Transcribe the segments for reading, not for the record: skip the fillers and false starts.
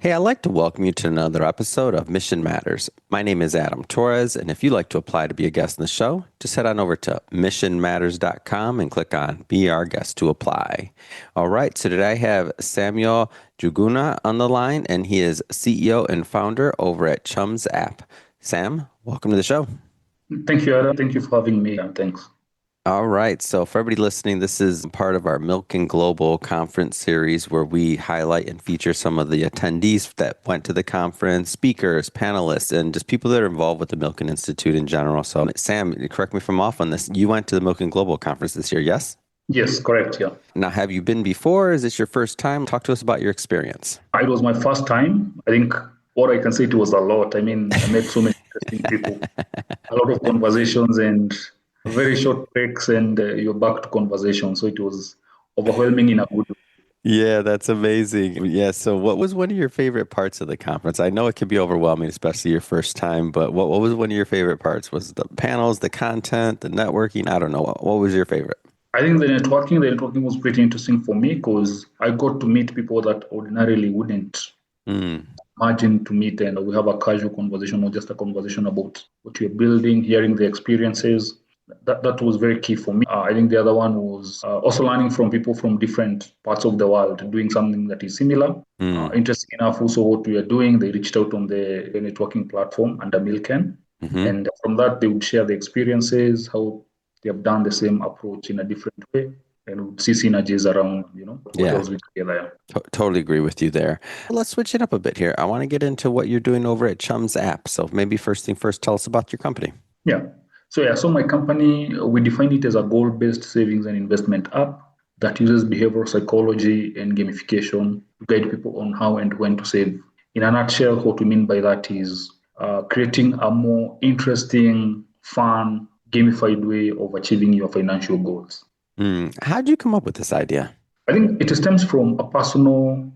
Hey, I'd like to welcome you to another episode of Mission Matters. My name is Adam Torres, and if you'd like to apply to be a guest in the show, just head on over to missionmatters.com and click on Be Our Guest to apply. All right, so today I have Samuel Juguna on the line, and he is CEO and founder over at Chumz app. Sam, welcome to the show. Thank you, Adam. Thank you for having me. And thanks. All right. So, for everybody listening, this is part of our Milk and Global conference series where we highlight and feature some of the attendees that went to the conference, speakers, panelists, and just people that are involved with the Milken Institute in general. So, Sam, correct me if I'm off on this. You went to the Milk and Global conference this year, yes? Yes, correct. Yeah. Now, have you been before? Is this your first time? Talk to us about your experience. It was my first time. I think what I can say it was a lot. I mean, I met so many interesting people, a lot of conversations and very short breaks, and you're back to conversation. So it was overwhelming in a good way. Yeah, that's amazing. Yeah, so what was one of your favorite parts of the conference? I know it can be overwhelming, especially your first time, but what was one of your favorite parts? Was it the panels, the content, the networking? I don't know. What was your favorite? I think the networking was pretty interesting for me because I got to meet people that ordinarily wouldn't Mm, imagine to meet, and we have a casual conversation or just a conversation about what you're building, hearing the experiences. That was very key for me. I think the other one was also learning from people from different parts of the world doing something that is similar. mm, Interesting enough, also what we are doing, they reached out on the networking platform under Milken, hmm. and from that they would share the experiences, how they have done the same approach in a different way, and we would see synergies around, what Yeah, else we together. totally agree with you there. Let's switch it up a bit here. I want to get into what you're doing over at Chum's app. So maybe first thing first, tell us about your company. Yeah. So my company, we define it as a goal-based savings and investment app that uses behavioral psychology and gamification to guide people on how and when to save. In a nutshell, what we mean by that is creating a more interesting, fun, gamified way of achieving your financial goals. How'd you come up with this idea? I think it stems from a personal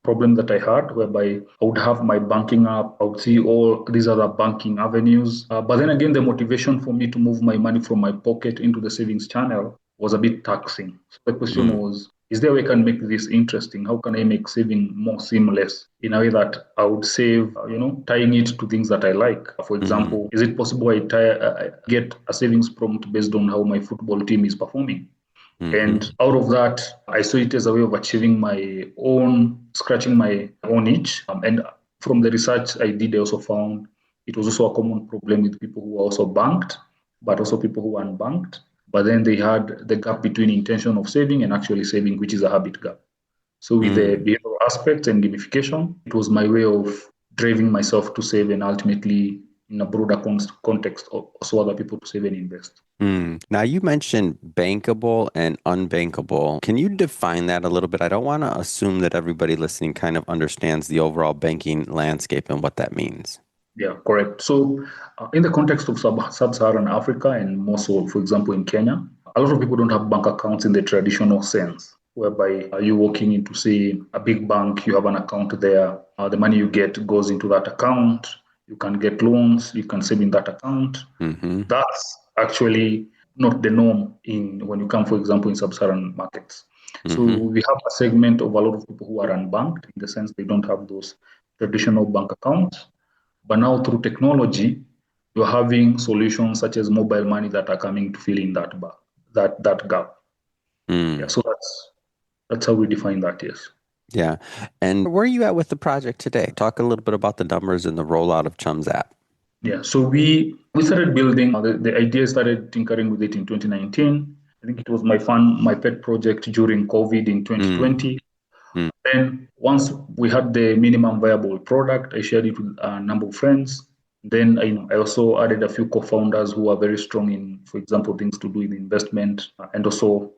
problem that I had, whereby I would have my banking app, I would see all these other banking avenues. But then again, the motivation for me to move my money from my pocket into the savings channel was a bit taxing. So the question Mm, was, is there a way I can make this interesting? How can I make saving more seamless in a way that I would save, tying it to things that I like? For mm, example, is it possible I get a savings prompt based on how my football team is performing? hmm. And out of that, I saw it as a way of achieving my own, scratching my own itch. And from the research I did, I also found it was also a common problem with people who were also banked, but also people who were unbanked. But then they had the gap between intention of saving and actually saving, which is a habit gap. So with the Mm. behavioral aspects and gamification, it was my way of driving myself to save and ultimately in a broader context, also other people to save and invest. Now, you mentioned bankable and unbankable. Can you define that a little bit? I don't want to assume that everybody listening kind of understands the overall banking landscape and what that means. Yeah, correct. So, in the context of sub-Saharan Africa and more so, for example, in Kenya, a lot of people don't have bank accounts in the traditional sense, whereby you walking into, say, a big bank, you have an account there, the money you get goes into that account, you can get loans, you can save in that account. Hmm. That's actually not the norm in when you come, for example, in sub-Saharan markets. So Hmm. we have a segment of a lot of people who are unbanked in the sense they don't have those traditional bank accounts. But now through technology, you're having solutions such as mobile money that are coming to fill in that gap. Yeah, Mm. so that's how we define that. Yes. Yeah. And where are you at with the project today? Talk a little bit about the numbers and the rollout of Chum's app. Yeah. So we started building the idea started tinkering with it in 2019. I think it was my pet project during COVID in Mm. 2020. Mm. Then once we had the minimum viable product, I shared it with a number of friends. Then I also added a few co-founders who are very strong in, for example, things to do with investment and also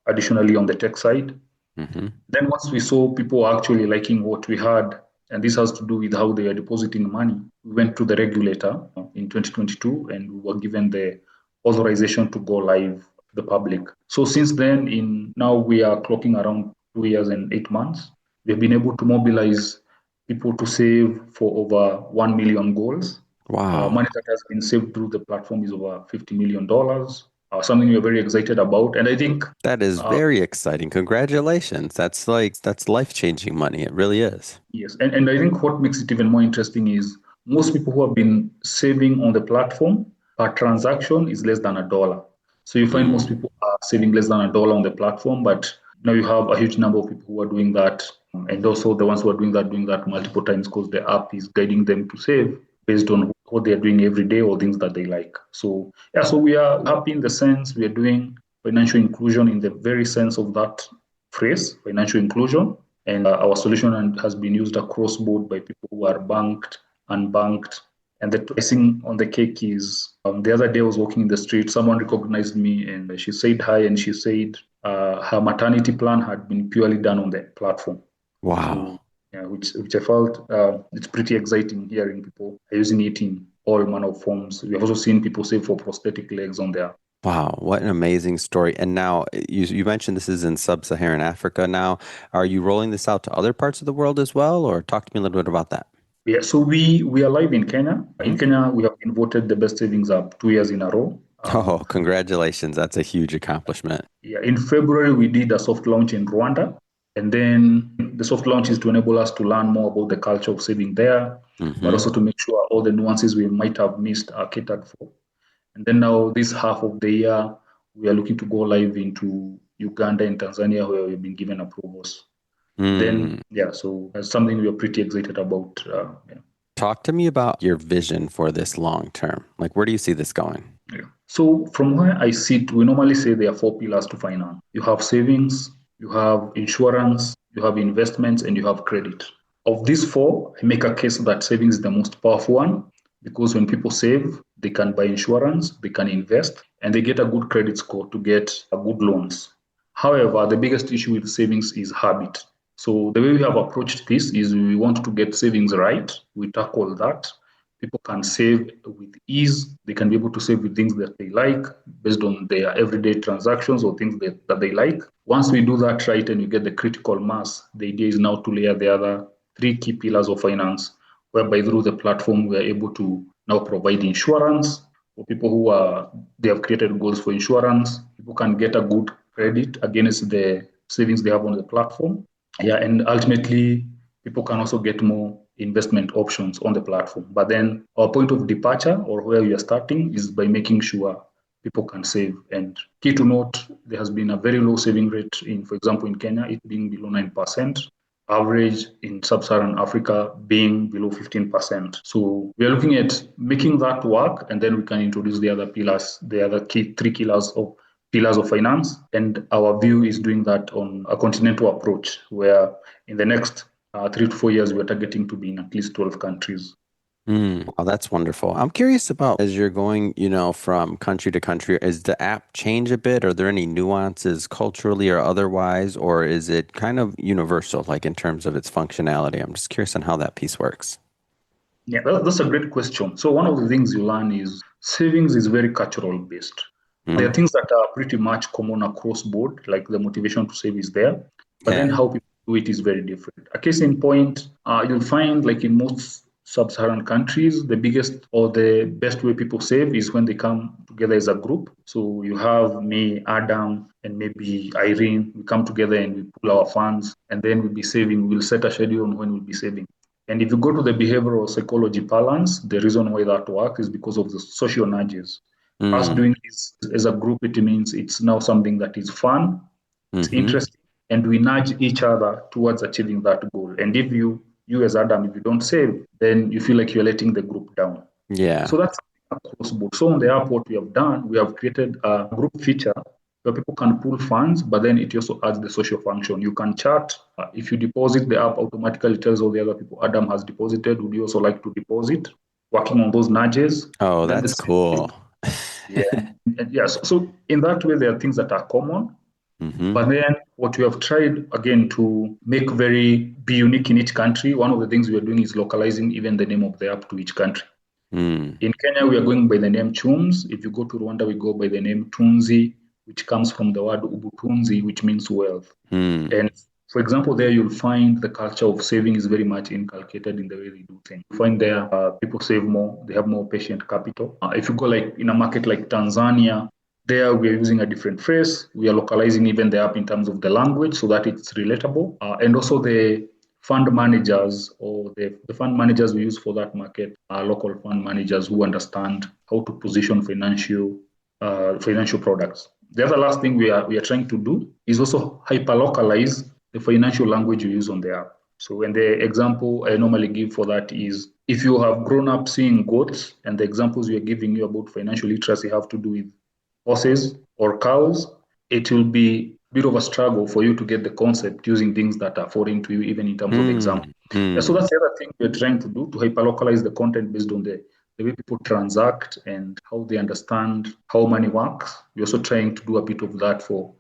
additionally on the tech side. Hmm. Then once we saw people actually liking what we had, and this has to do with how they are depositing money, we went to the regulator in 2022 and we were given the authorization to go live to the public. So since then, in now we are clocking around 2 years and 8 months. We've been able to mobilize people to save for over 1 million goals. Wow. Money that has been saved through the platform is over $50 million. something we're very excited about. And I think, That is uh, very exciting. Congratulations. That's life-changing money. It really is. yes, and I think what makes it even more interesting is most people who have been saving on the platform per transaction is less than $1. So you find most Mm. people are saving less than $1 on the platform, but now you have a huge number of people who are doing that, and also the ones who are doing that multiple times because the app is guiding them to save based on what they are doing every day or things that they like. So yeah, so we are happy in the sense we are doing financial inclusion in the very sense of that phrase, financial inclusion. And our solution has been used across board by people who are banked, unbanked. And the icing on the cake is the other day I was walking in the street, someone recognized me and she said hi, and she said her maternity plan had been purely done on the platform. So, Wow. yeah, which I felt it's pretty exciting hearing people using it in all manner of forms. We have also seen people save for prosthetic legs on there. Wow, what an amazing story. And now you mentioned this is in sub-Saharan Africa now. Are you rolling this out to other parts of the world as well, or talk to me a little bit about that? Yeah, so we are live in Kenya. In Mhm. Kenya, we have been voted the best savings app 2 years in a row. Oh, congratulations. That's a huge accomplishment. Yeah, in February, we did a soft launch in Rwanda. And then the soft launch is to enable us to learn more about the culture of saving there, but Hmm. also to make sure all the nuances we might have missed are catered for. And then now, this half of the year, we are looking to go live into Uganda and Tanzania, where we've been given approvals. And then, Mm. yeah, so that's something we are pretty excited about. Yeah. Talk to me about your vision for this long term. Like, where do you see this going? Yeah. So from where I sit, we normally say there are four pillars to finance. You have savings, you have insurance, you have investments, and you have credit. Of these four, I make a case that savings is the most powerful one because when people save, they can buy insurance, they can invest, and they get a good credit score to get a good loans. However, the biggest issue with savings is habit. So the way we have approached this is we want to get savings right. We tackle that. People can save with ease. They can be able to save with things that they like based on their everyday transactions or things that they like. Once we do that right and you get the critical mass, the idea is now to layer the other three key pillars of finance, whereby through the platform we are able to now provide insurance for people who are they have created goals for insurance. People can get a good credit against the savings they have on the platform. Yeah, and ultimately people can also get more investment options on the platform. But then our point of departure or where we are starting is by making sure people can save. And key to note, there has been a very low saving rate in, for example, in Kenya, it being below 9%. Average in sub-Saharan Africa being below 15%. So we are looking at making that work, and then we can introduce the other pillars, the other key three pillars of finance. And our view is doing that on a continental approach, where in the next 3 to 4 years, we're targeting to be in at least 12 countries. Oh, that's wonderful. I'm curious about as you're going, from country to country, is the app change a bit? Are there any nuances culturally or otherwise, or is it kind of universal, like in terms of its functionality? I'm just curious on how that piece works. Yeah, that's a great question. So one of the things you learn is savings is very cultural based. There are Mm. things that are pretty much common across board, like the motivation to save is there, but then Yeah. how people do it is very different. A case in point, you'll find like in most sub-Saharan countries, the biggest or the best way people save is when they come together as a group. So you have me, Adam, and maybe Irene. We come together and we pull our funds, and then we'll be saving. We'll set a schedule on when we'll be saving. And if you go to the behavioral psychology balance, the reason why that works is because of the social nudges. Us Mm. doing this as a group, it means it's now something that is fun, it's Mm-hmm. interesting, and we nudge each other towards achieving that goal. And if you as Adam, if you don't save, then you feel like you're letting the group down. Yeah. So that's across board. So on the app, what we have done, we have created a group feature where people can pool funds, but then it also adds the social function. You can chat. If you deposit, the app automatically tells all the other people Adam has deposited. Would you also like to deposit? Working on those nudges. Oh, And then the that's same thing. cool. Yeah. And yes. So in that way, there are things that are common. Mm-hmm. But then what we have tried again to make be unique in each country, one of the things we are doing is localizing even the name of the app to each country. Mm. In Kenya, we are going by the name Chumz. If you go to Rwanda, we go by the name Tunzi, which comes from the word Ubutunzi, which means wealth. Mm. And for example, there you'll find the culture of saving is very much inculcated in the way they do things. You find there people save more, they have more patient capital. If you go like in a market like Tanzania, There we are using a different phrase. We are localizing even the app in terms of the language so that it's relatable. And also the fund managers or the fund managers we use for that market are local fund managers who understand how to position financial products. The other last thing we are trying to do is also hyper-localize the financial language you use on the app. So, and the example I normally give for that is if you have grown up seeing goats, and the examples we are giving you about financial literacy have to do with horses or cows, it will be a bit of a struggle for you to get the concept using things that are foreign to you, even in terms of example. Yeah, so that's the other thing we're trying to do, to hyperlocalize the content based on the way people transact and how they understand how money works. We're also trying to do a bit of that for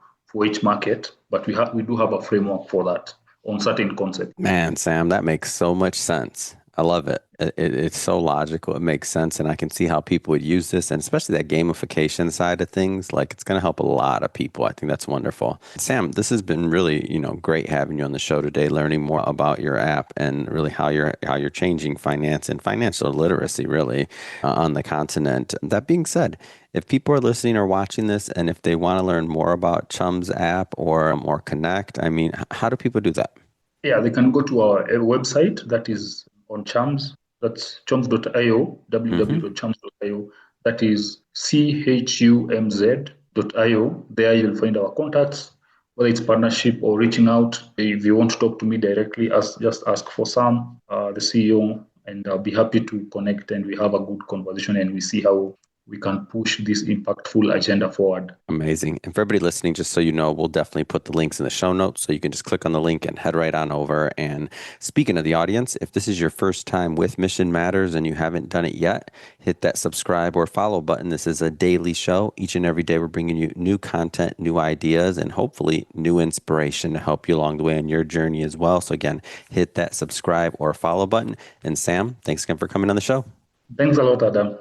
each market, but we do have a framework for that on certain concepts. Man, Sam, that makes so much sense. I love it. It's so logical. It makes sense. And I can see how people would use this, and especially that gamification side of things. Like, it's going to help a lot of people. I think that's wonderful. Sam, this has been really, great having you on the show today, learning more about your app and really how you're changing finance and financial literacy really on the continent. That being said, if people are listening or watching this, and if they want to learn more about Chumz app or connect, I mean, how do people do that? Yeah, they can go to our website that is on Chumz. That's chumz.io, www.chumz.io. That is chumz.io. There you'll find our contacts, whether it's partnership or reaching out. If you want to talk to me directly, just ask for Sam, the CEO, and I'll be happy to connect, and we have a good conversation and we see how we can push this impactful agenda forward. Amazing. And for everybody listening, just so you know, we'll definitely put the links in the show notes, so you can just click on the link and head right on over. And speaking of the audience, if this is your first time with Mission Matters and you haven't done it yet, hit that subscribe or follow button. This is a daily show. Each and every day, we're bringing you new content, new ideas, and hopefully new inspiration to help you along the way on your journey as well. So again, hit that subscribe or follow button. And Sam, thanks again for coming on the show. Thanks a lot, Adam.